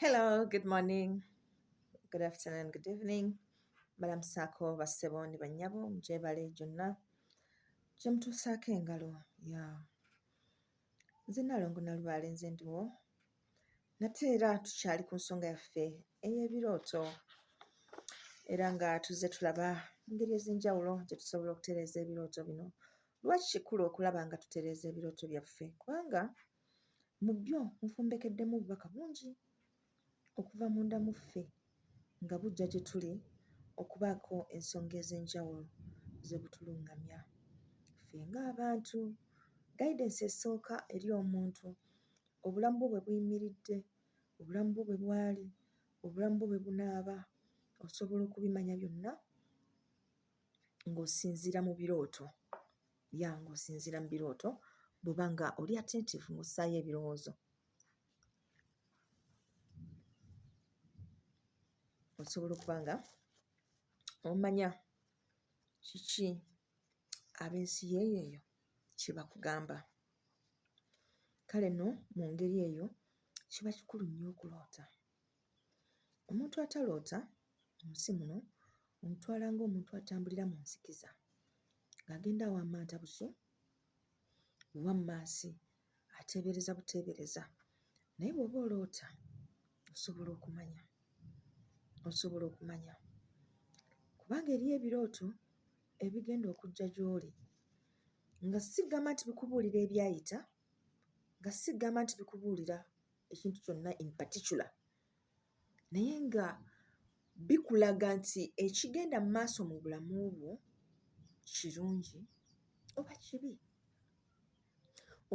Hello, good morning, good afternoon, good evening. Balamusaako bassebo ne bannyabo mugyebale gyonna gye mutuusaako engalo. Nze Nalongo Nalubaale nze ndiwo. Nate era tukyali ku nsonga yaffe ey'ebirooto era nga tuzze tulaba engeri ez'enjawulo gye tusobola okutereeza ebirooto bino. Lwaki kikulu okulaba nga tutereeza ebirooto byaffe? Kubanga mu byo nfumbekeddemu obubaka bungi okuva munda mu ffe nga bujja gye tuli okubaako ensonga ez'enjawulo ze butuluŋŋamya. Ffe ng'abantu, guidance esooka eri omuntu, obulamu bwo bwe buyimiridde, obulamu bwo bwe bwali, obulamu bwo bwe bunaaba, osobola okubimanya byonna ng'osinziira mu birooto. Ng'osinziira mu birooto bw'oba nga oli attentive ng'ossaayo ebirowoozo. Osobola okuba nga omanya kiki ab'ensi yeeyo eyo kye bakugamba. Kale nno mu ngeri eyo kiba kikulu nnyo okuloota. Omuntu ataloota mu nsi muno omutwala ng'omuntu atambulira mu nzikiza ng'agenda awammanta buki buwammaasi, ateebereza buteebereza. Naye bw'oba oloota osobola okumanya. Kubanga eriyo ebirooto ebigenda okujja gy'oli nga si ggamba nti bikubuulira ebyayita, nga si ggamba nti bikubuulira ekintu kyonna in particular, naye nga bikulaga nti ekigenda mu maaso mu bulamu bwo kirungi oba kibi,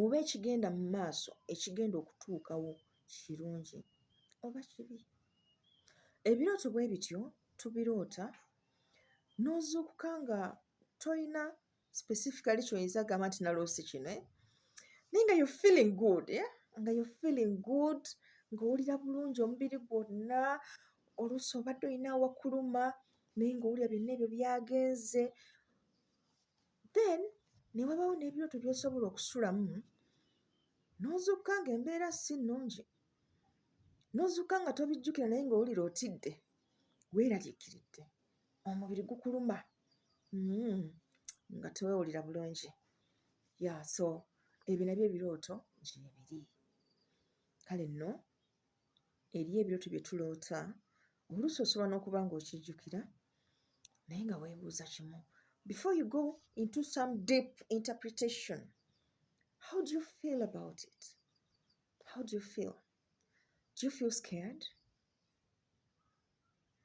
oba ekigenda mu maaso ekigenda okutuukawo kirungi oba kibi. Ebirooto bwe bityo tubiroota n'ozuukuka nga toyina specifically ky'oyinza gamba nti naloose kino, naye nga you're feeling good, ng'owulira bulungi omubiri gwonna, oluusi obadde olina awakuluma naye ng'owulira byonna ebyo byagenze. Then ne wabaawo n'ebirooto by'osobola okusulamu n'ozuukuka ng'embeera si nnungi, n'ozuukuka nga tobijjukira naye ng'owulira otidde, weeraliikiridde, omubiri gukuluma, nga teweewulira bulungi. So ebyo nabyo ebirooto gye biri. Kale nno eriyo ebirooto bye tuloota oluusi osobola n'okuba ng'okijjukira naye nga weebuuza kimu. Before you go into some deep interpretation, how do you feel about it? How do you feel? Do you feel scared?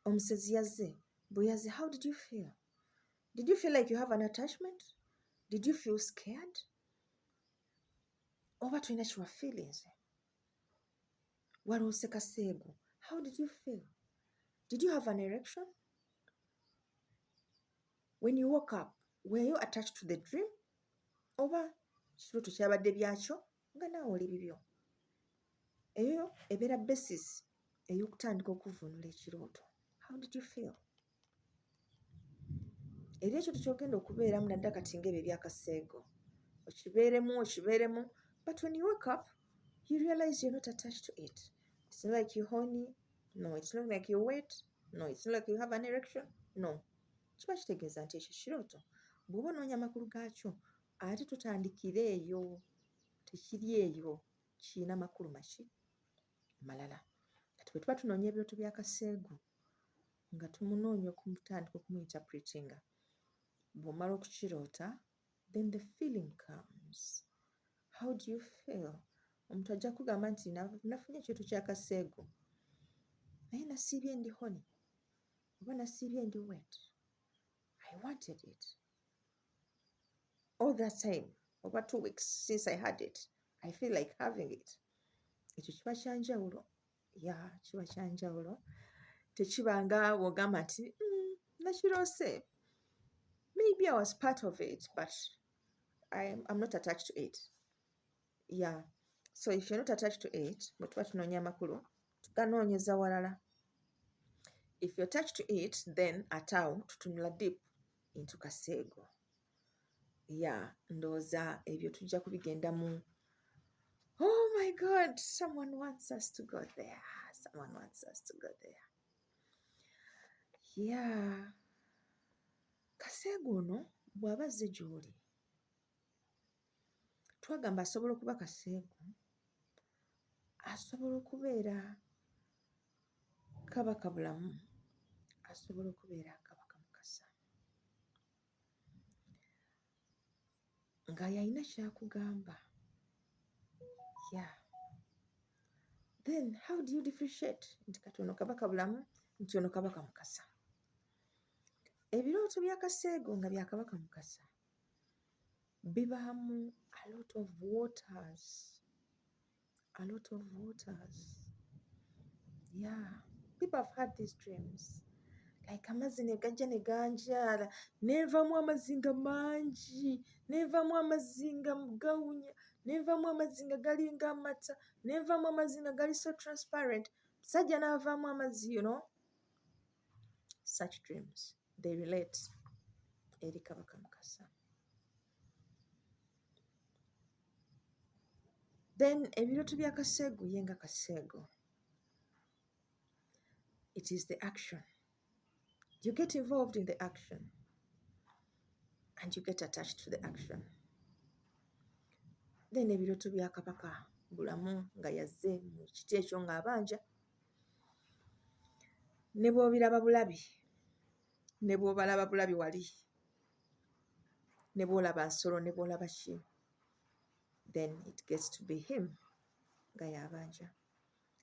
Omusezi yazze, bwe yazze, how did you feel? Did you feel like you have an attachment? Did you feel scared? Oba tulina kiwa feelings? Waloose kaseego. How did you feel? Did you have an erection? When you woke up, were you attached to the dream? Oba kirooto kyabadde byakyo nga naawe oli bibyo. Eyo ebeera basis ey'okutandika okuvvuunula ekirooto. How did you feel? Era ekyo tekyogenda okubeeramu nadda kati ng'ebyo ebyakaseego. Okibeeremu, but when you wake up, you realize you're not attached to it. It's not like you're horny. No, it's not like you're wet. No, it's not like you have an erection. No. Kiba kitegeeza nti ekyo kirooto. Bw'oba onoonya amakulu gaakyo, ate totandikira eyo. Tekiri eyo. Kirina makulu maki? Malala. Kati bwe tuba tunoonya ebirooto by'akaseego nga tumunoonya okumutandika okumuinterpretinga, bw'omala okukiroota, then the feeling comes. How do you feel? Omuntu ajja kugamba nti nafunye ekirooto ky'akaseego naye nasiibye ndi horny oba nasiibye ndi wet. I wanted it. All that time, over 2 weeks since I had it, I feel like having it. Ekyo kiba kyanjawulo. Kiba kyanjawulo. Tekiba nga bw'ogamba nti nakiroose. Maybe I was part of it, but I'm not attached to it. So if you're not attached to it, bwe tuba tunoonya amakulu, tuganoonyeza walala. If you're attached to it, then ate awo tutunula deep into kaseego. Ndowooza ebyo tujja kubigendamu Oh my God, someone wants us to go there. Someone wants us to go there. Yeah. Kaseego ono bw'aba azze gy'oli, twagamba asobola okuba kaseego, asobola okubeera kabaka bulamu, asobola okubeera kabaka mukasa, nga yalina kyakugamba. Yeah. Then how do you differentiate nti kati ono kabaka bulamu, nti ono kabaka mukasa? Ebirooto bya kaseego nga bya kabaka mukasa bibaamu a lot of waters. A lot of waters. Yeah. People have had these dreams. Like amazzi ne gajja ne ganjaala, neevaamu amazinga mangi, neevaamu amazinga gawunya, neevaamu amazinga galinga amata, neevaamu amazinga gali so transparent. Sajja n'avaamu amazzi, you know. Such dreams, they relate eri kabaka mukasa. Then ebirooto bya kaseego ye nga kaseego, it is the action. You get involved in the action and you get attached to the action. Then ebirooto bya kabaka bulamu nga yazze mu kiti ekyo ng'abanja, ne bw'obiraba bulabi, ne bw'obalaba bulabi wali, ne bw'olaba nsolo, ne bw'olaba ki, then it gets to be him nga y'abanja.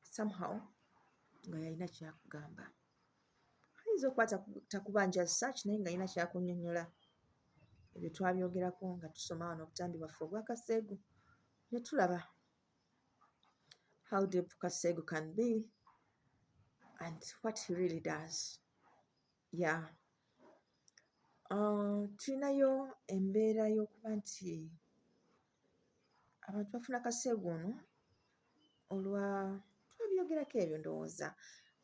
Somehow nga yalina kyakugamba. Ayinza okuba takubanja as such, naye nga yalina kyakunnyonnyola. Ebyo twabyogerako nga tusoma wano obutambi bwaffe obwa kaseego, ne tulaba how deep kaseego can be and what he really does. Yeah. Tulinayo embeera y'okuba nti abantu bafuna kaseego ono olwa twabyogerako ebyo ndowooza,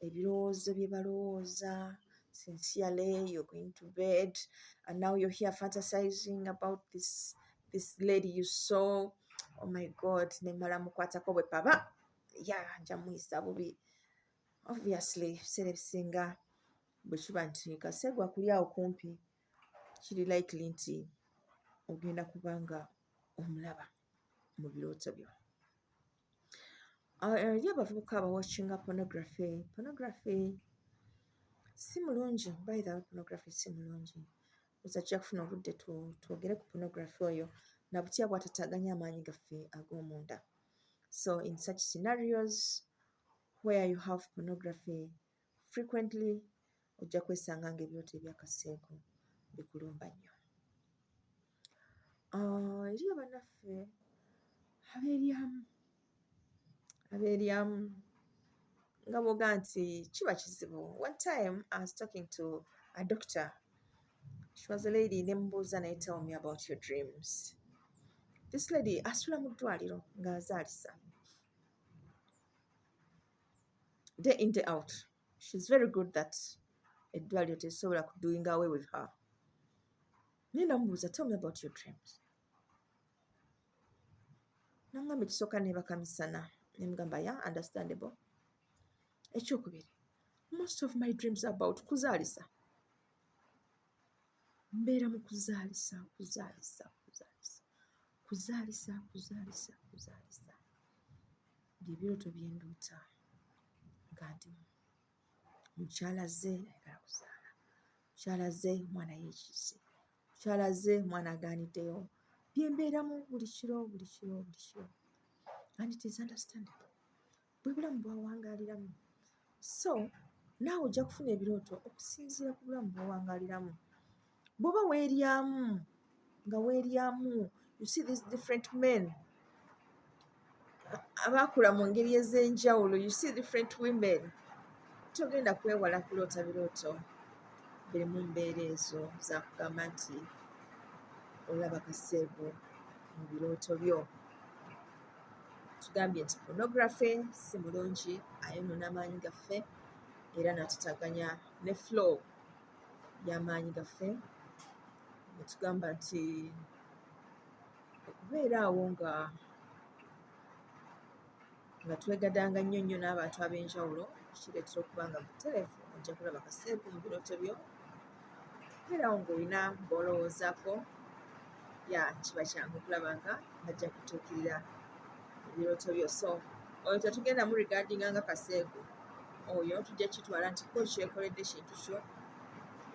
ebirowoozo bye balowooza. Sincerely, you're going to bed and now you're here fantasizing about this lady you saw. Oh my God, ne mmala mukwatako bwe paba. Yeah, nja muyisa bubi. Obviously, ebiseera ebisinga bwe kiba nti kaseego akuli awo kumpi, kiri likely nti ogenda kubanga omulaba mu birooto byo. Eri abavubuka abawatchinga pornography. Pornography si mulungi, by the way, pornography si mulungi. Ozajja kufuna obudde twogere ku pornography oyo na butya bw'atataaganya amaanyi gaffe ag'omunda. So in such scenarios where you have pornography frequently, ojja kwesanga ng'ebirooto ebya kaseego bikulumba nnyo. Eri abannaffe abeeryamu nga bw'oga nti kiba kizibu. One time I was talking to a doctor. She was a lady, ne mbuuza naye, tell me about your dreams. This lady asula mu ddwaliro ng'azaalisa. Day in, day out. She's very good that eddwaliro tesobola doing away with her. Naye namubuuza, tell me about your dreams. Nangamba ekisooka neebaka misana. Ne mugamba, yeah, understandable. Ekyokubiri, most of my dreams are about kuzaalisa. Mbeera mu kuzaalisa. Bye birooto bye ndoota nga ndi mukyala azze ayagala kuzaala, mukyala azze omwana yeekiise, mukyala azze omwana agaaniddeyo. Bye mbeeramu buli kiro. And it is understandable. Bwe bulamu bw'awangaaliramu. So naawe ojja kufuna ebirooto okusinziira ku bulamu bw'owangaaliramu. Bw'oba weeryamu, you see these different men abaakula mu ngeri ez'enjawulo, you see different women, togenda kwewala kuloota birooto birimu mbeera ezo zakugamba nti olaba kaseego mu birooto byo. Tugambye nti pornography si mulungi, ayonoona amaanyi gaffe era n'atutaganya ne flow y'amaanyi gaffe. Ne tugamba nti okubeera awo nga nga twegadanga nnyo n'abantu ab'enjawulo, kireetera okuba nga butereevu ojja kulaba kaseegu mu birooto byo. Beerawo ng'olina b'olowoozaako, kiba kyangu okulaba nga bajja kutuukirira ebirooto byo. So oyo tetugenda mu regardinga nga kaseegu, oyo tujja kitwala nti ko kyekoledde kintu kyo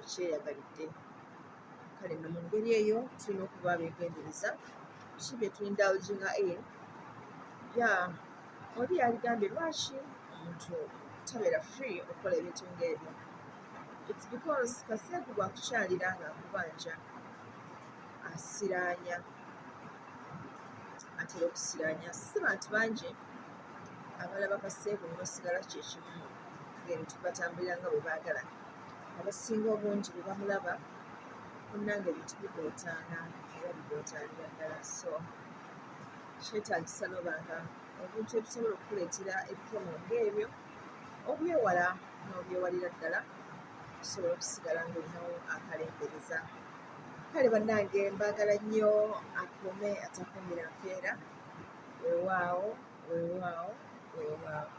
ekyeyagalidde. Kale nno mu ngeri eyo tulina okuba abeegendereza ki bye tuindulginga in. Oli yaligambye lwaki omuntu tabeera free okukola ebintu ng'ebyo. It's because kaseegu bw'akukyalira ng'akubanja asiraanya, atera okusiraanya. Si bantu bangi abalaba kaseegu ne basigala kyekimu ng'ebintu batambulira nga bwe baagala. Abasinga obungi bwe bamulaba munnange ebintu bigootaana era bigootaanira ddala. So kyetaagisa noba nga ebintu ebisobola okukuleetera ebikemo ng'ebyo obyewala n'obyewalira ddala, osobola okusigala ng'olinawo akalembereza. Kale bannange, mbaagala nnyo. Akuume atakuumira mpeera. Weewaawo, weewaawo, weewaawo.